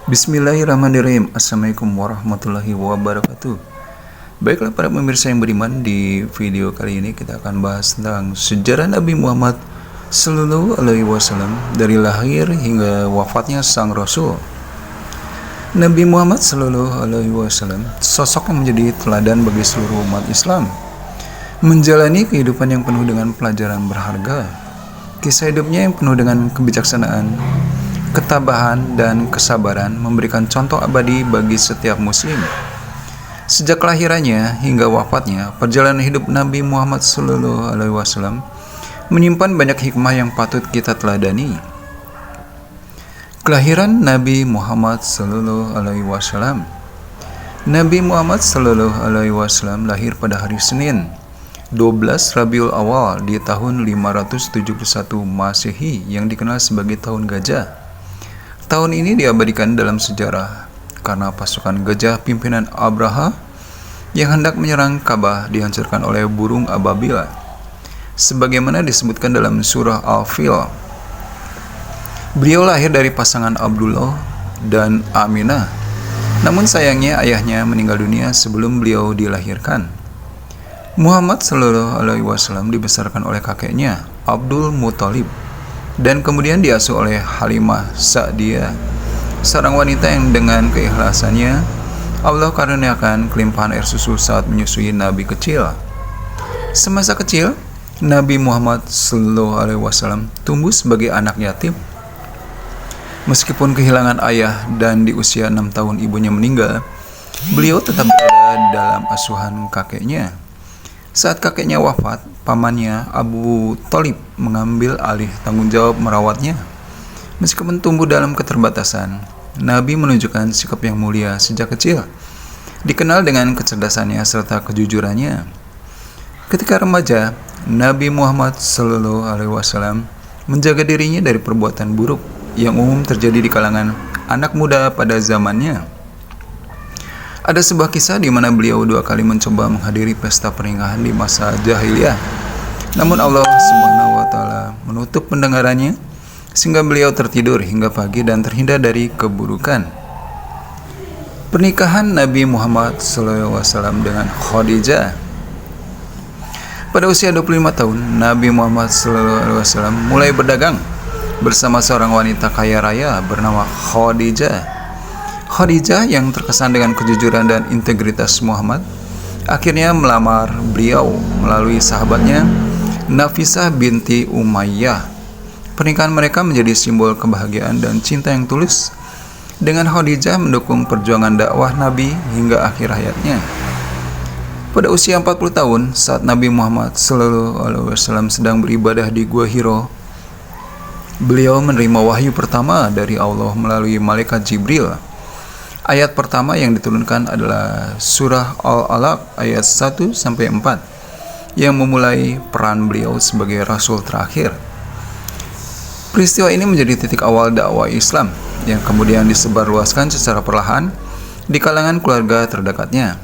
Bismillahirrahmanirrahim. Assalamualaikum warahmatullahi wabarakatuh. Baiklah para pemirsa yang beriman, di video kali ini kita akan bahas tentang sejarah Nabi Muhammad Sallallahu Alaihi Wasallam dari lahir hingga wafatnya sang Rasul. Nabi Muhammad Sallallahu Alaihi Wasallam sosok yang menjadi teladan bagi seluruh umat Islam, menjalani kehidupan yang penuh dengan pelajaran berharga. Kisah hidupnya yang penuh dengan kebijaksanaan, ketabahan, dan kesabaran memberikan contoh abadi bagi setiap muslim. Sejak kelahirannya hingga wafatnya, perjalanan hidup Nabi Muhammad SAW menyimpan banyak hikmah yang patut kita teladani. Kelahiran Nabi Muhammad SAW. Nabi Muhammad SAW lahir pada hari Senin 12 Rabiul Awal di tahun 571 Masehi yang dikenal sebagai tahun gajah. Tahun ini diabadikan dalam sejarah karena pasukan gajah pimpinan Abraha yang hendak menyerang Ka'bah dihancurkan oleh burung ababil, sebagaimana disebutkan dalam surah Al-Fil. Beliau lahir dari pasangan Abdullah dan Aminah, namun sayangnya ayahnya meninggal dunia sebelum beliau dilahirkan. Muhammad SAW dibesarkan oleh kakeknya Abdul Muthalib dan kemudian diasuh oleh Halimah Sa'diyah, seorang wanita yang dengan keikhlasannya Allah karuniakan kelimpahan air susu saat menyusui Nabi kecil. Semasa kecil, Nabi Muhammad SAW tumbuh sebagai anak yatim. Meskipun kehilangan ayah dan di usia 6 tahun ibunya meninggal, beliau tetap berada dalam asuhan kakeknya. Saat kakeknya wafat, pamannya Abu Thalib mengambil alih tanggung jawab merawatnya. Meskipun tumbuh dalam keterbatasan, Nabi menunjukkan sikap yang mulia sejak kecil, dikenal dengan kecerdasannya serta kejujurannya. Ketika remaja, Nabi Muhammad SAW menjaga dirinya dari perbuatan buruk yang umum terjadi di kalangan anak muda pada zamannya. Ada sebuah kisah di mana beliau 2 kali mencoba menghadiri pesta pernikahan di masa jahiliyah. Namun Allah Subhanahu wa taala menutup pendengarannya sehingga beliau tertidur hingga pagi dan terhindar dari keburukan. Pernikahan Nabi Muhammad SAW dengan Khadijah. Pada usia 25 tahun, Nabi Muhammad SAW mulai berdagang bersama seorang wanita kaya raya bernama Khadijah. Khadijah yang terkesan dengan kejujuran dan integritas Muhammad akhirnya melamar beliau melalui sahabatnya Nafisah binti Umayyah. Pernikahan mereka menjadi simbol kebahagiaan dan cinta yang tulus, dengan Khadijah mendukung perjuangan dakwah Nabi hingga akhir hayatnya. Pada usia 40 tahun, saat Nabi Muhammad SAW sedang beribadah di Gua Hiro, beliau menerima wahyu pertama dari Allah melalui malaikat Jibril. Ayat pertama yang diturunkan adalah surah Al-Alaq ayat 1-4 yang memulai peran beliau sebagai rasul terakhir. Peristiwa ini menjadi titik awal dakwah Islam yang kemudian disebarluaskan secara perlahan di kalangan keluarga terdekatnya.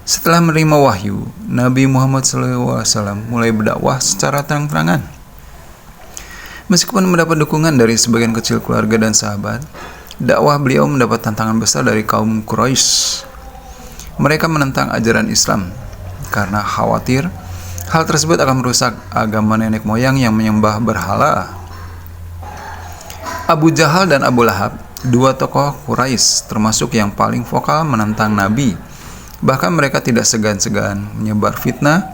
Setelah menerima wahyu, Nabi Muhammad SAW mulai berdakwah secara terang-terangan. Meskipun mendapat dukungan dari sebagian kecil keluarga dan sahabat, dakwah beliau mendapat tantangan besar dari kaum Quraisy. Mereka menentang ajaran Islam karena khawatir hal tersebut akan merusak agama nenek moyang yang menyembah berhala. Abu Jahal dan Abu Lahab, 2 tokoh Quraisy termasuk yang paling vokal menentang Nabi. Bahkan mereka tidak segan-segan menyebar fitnah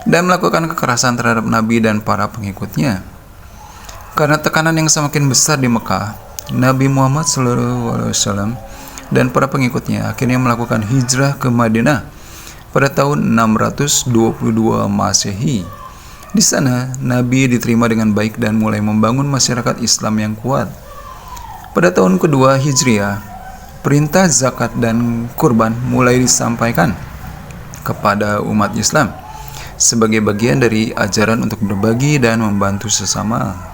dan melakukan kekerasan terhadap Nabi dan para pengikutnya. Karena tekanan yang semakin besar di Mekah, Nabi Muhammad SAW dan para pengikutnya akhirnya melakukan hijrah ke Madinah pada tahun 622 Masehi. Di sana, Nabi diterima dengan baik dan mulai membangun masyarakat Islam yang kuat. Pada tahun kedua Hijriah, perintah zakat dan kurban mulai disampaikan kepada umat Islam sebagai bagian dari ajaran untuk berbagi dan membantu sesama.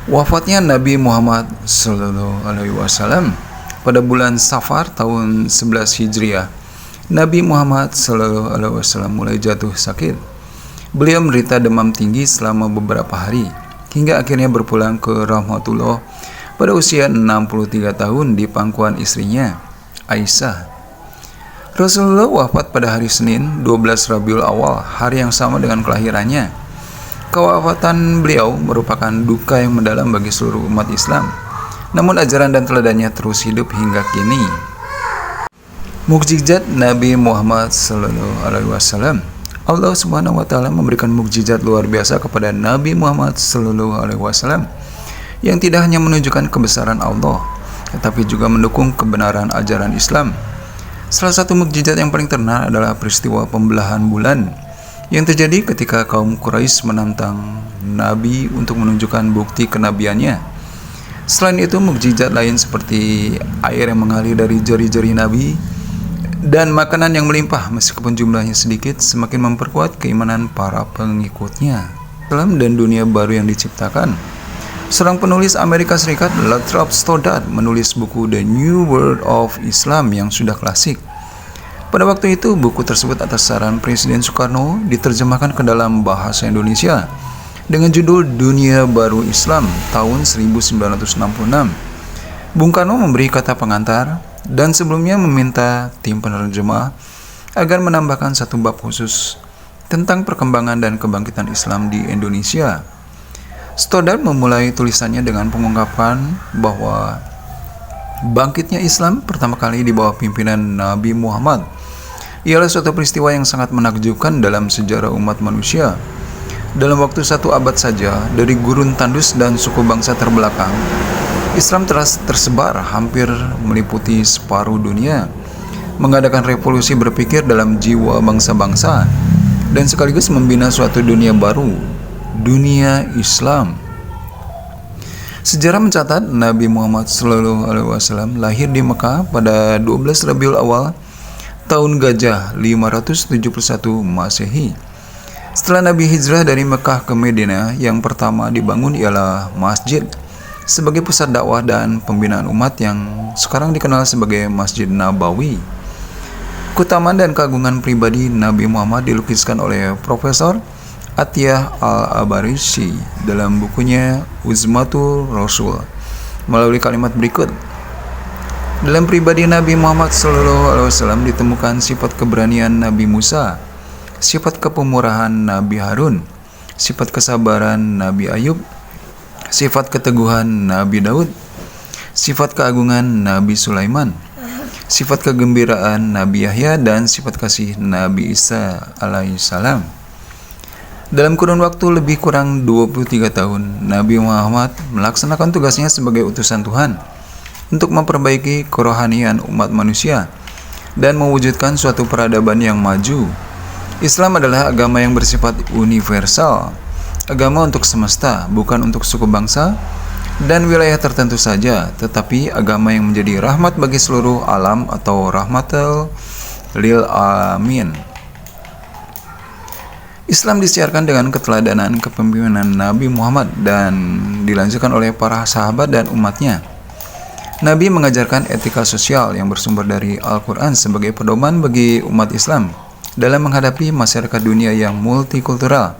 Wafatnya Nabi Muhammad SAW pada bulan Safar tahun 11 Hijriah. Nabi Muhammad SAW mulai jatuh sakit. Beliau menderita demam tinggi selama beberapa hari hingga akhirnya berpulang ke rahmatullah pada usia 63 tahun di pangkuan istrinya, Aisyah. Rasulullah wafat pada hari Senin 12 Rabiul Awal, hari yang sama dengan kelahirannya. Kewafatan beliau merupakan duka yang mendalam bagi seluruh umat Islam. Namun ajaran dan teladannya terus hidup hingga kini. Mukjizat Nabi Muhammad SAW. Allah Subhanahu wa taala memberikan mukjizat luar biasa kepada Nabi Muhammad SAW yang tidak hanya menunjukkan kebesaran Allah, tetapi juga mendukung kebenaran ajaran Islam. Salah satu mukjizat yang paling terkenal adalah peristiwa pembelahan bulan yang terjadi ketika kaum Quraisy menantang Nabi untuk menunjukkan bukti kenabiannya. Selain itu, mukjizat lain seperti air yang mengalir dari jari-jari Nabi dan makanan yang melimpah meskipun jumlahnya sedikit semakin memperkuat keimanan para pengikutnya. Islam dan dunia baru yang diciptakan. Seorang penulis Amerika Serikat, Lathrop Stoddard, menulis buku The New World of Islam yang sudah klasik. Pada waktu itu, buku tersebut atas saran Presiden Soekarno diterjemahkan ke dalam bahasa Indonesia dengan judul Dunia Baru Islam tahun 1966. Bung Karno memberi kata pengantar dan sebelumnya meminta tim penerjemah agar menambahkan satu bab khusus tentang perkembangan dan kebangkitan Islam di Indonesia. Stoddard memulai tulisannya dengan pengungkapan bahwa bangkitnya Islam pertama kali di bawah pimpinan Nabi Muhammad ialah suatu peristiwa yang sangat menakjubkan dalam sejarah umat manusia. Dalam waktu 1 abad saja, dari gurun tandus dan suku bangsa terbelakang, Islam telah tersebar hampir meliputi separuh dunia, mengadakan revolusi berpikir dalam jiwa bangsa-bangsa, dan sekaligus membina suatu dunia baru, dunia Islam. Sejarah mencatat Nabi Muhammad SAW lahir di Mekah pada 12 Rabiul Awal tahun Gajah 571 Masehi. Setelah Nabi hijrah dari Mekah ke Madinah, yang pertama dibangun ialah masjid sebagai pusat dakwah dan pembinaan umat yang sekarang dikenal sebagai Masjid Nabawi. Keutamaan dan keagungan pribadi Nabi Muhammad dilukiskan oleh Profesor Atiyah Al-Abarisi dalam bukunya Uzmatul Rasul melalui kalimat berikut. Dalam pribadi Nabi Muhammad SAW ditemukan sifat keberanian Nabi Musa, sifat kepemurahan Nabi Harun, sifat kesabaran Nabi Ayub, sifat keteguhan Nabi Daud, sifat keagungan Nabi Sulaiman, sifat kegembiraan Nabi Yahya, dan sifat kasih Nabi Isa alaihissalam. Dalam kurun waktu lebih kurang 23 tahun, Nabi Muhammad melaksanakan tugasnya sebagai utusan Tuhan untuk memperbaiki kerohanian umat manusia dan mewujudkan suatu peradaban yang maju. Islam adalah agama yang bersifat universal, agama untuk semesta, bukan untuk suku bangsa dan wilayah tertentu saja, tetapi agama yang menjadi rahmat bagi seluruh alam atau rahmatul lil alamin. Islam disiarkan dengan keteladanan kepemimpinan Nabi Muhammad dan dilanjutkan oleh para sahabat dan umatnya. Nabi mengajarkan etika sosial yang bersumber dari Al-Quran sebagai pedoman bagi umat Islam dalam menghadapi masyarakat dunia yang multikultural.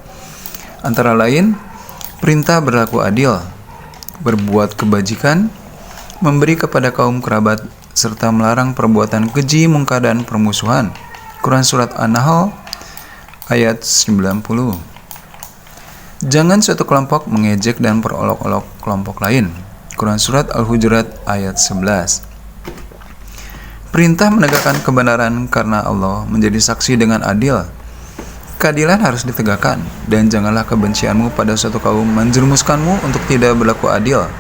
Antara lain, perintah berlaku adil, berbuat kebajikan, memberi kepada kaum kerabat, serta melarang perbuatan keji, mungkar, dan permusuhan. Quran Surat An-Nahl ayat 90. Jangan suatu kelompok mengejek dan perolok-olok kelompok lain. Quran Surat Al-Hujurat ayat 11. Perintah menegakkan kebenaran karena Allah menjadi saksi dengan adil. Keadilan harus ditegakkan, dan janganlah kebencianmu pada suatu kaum menjerumuskanmu untuk tidak berlaku adil,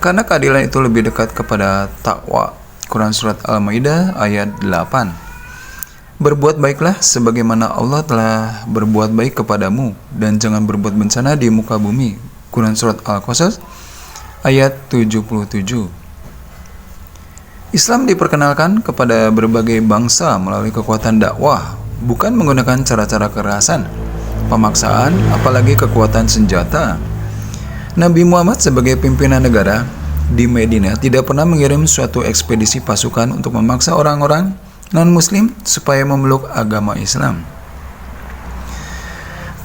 karena keadilan itu lebih dekat kepada takwa. Quran Surat Al-Maidah ayat 8. Berbuat baiklah sebagaimana Allah telah berbuat baik kepadamu, dan jangan berbuat bencana di muka bumi. Quran Surat Al-Qasas ayat 77. Islam diperkenalkan kepada berbagai bangsa melalui kekuatan dakwah, bukan menggunakan cara-cara kekerasan, pemaksaan, apalagi kekuatan senjata. Nabi Muhammad sebagai pimpinan negara di Madinah tidak pernah mengirim suatu ekspedisi pasukan untuk memaksa orang-orang non-muslim supaya memeluk agama Islam.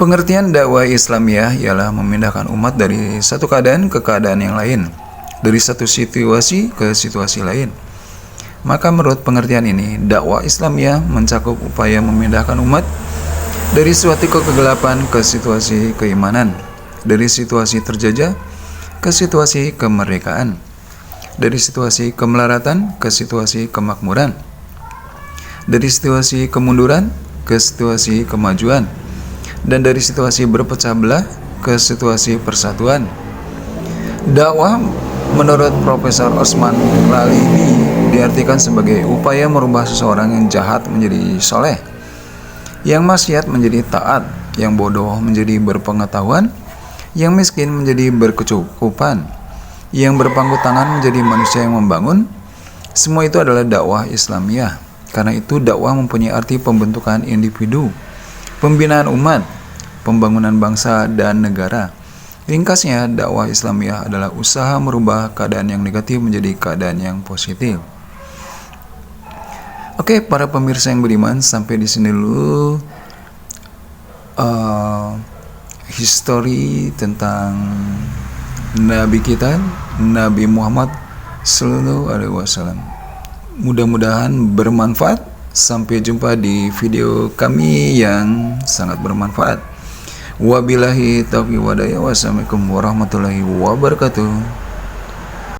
Pengertian dakwah Islamiyah ialah memindahkan umat dari satu keadaan ke keadaan yang lain. dari satu situasi ke situasi lain. Maka menurut pengertian ini, dakwah Islamiyah mencakup upaya memindahkan umat dari suatu kegelapan ke situasi keimanan, dari situasi terjajah ke situasi kemerdekaan, dari situasi kemelaratan ke situasi kemakmuran, dari situasi kemunduran ke situasi kemajuan, dan dari situasi berpecah belah ke situasi persatuan. Dakwah menurut Profesor Osman Ralibi diartikan sebagai upaya merubah seseorang yang jahat menjadi soleh, yang maksiat menjadi taat, yang bodoh menjadi berpengetahuan, yang miskin menjadi berkecukupan, yang berpangku tangan menjadi manusia yang membangun. Semua itu adalah dakwah Islamiyah. Karena itu dakwah mempunyai arti pembentukan individu, pembinaan umat, pembangunan bangsa dan negara. Ringkasnya, dakwah Islamiyah adalah usaha merubah keadaan yang negatif menjadi keadaan yang positif. Oke, para pemirsa yang beriman, sampai di sini dulu histori tentang Nabi kita, Nabi Muhammad Sallallahu Alaihi Wasallam. Mudah-mudahan bermanfaat. Sampai jumpa di video kami yang sangat bermanfaat. Wabillahi taufiq wa hidayah. Wassalamualaikum warahmatullahi wabarakatuh.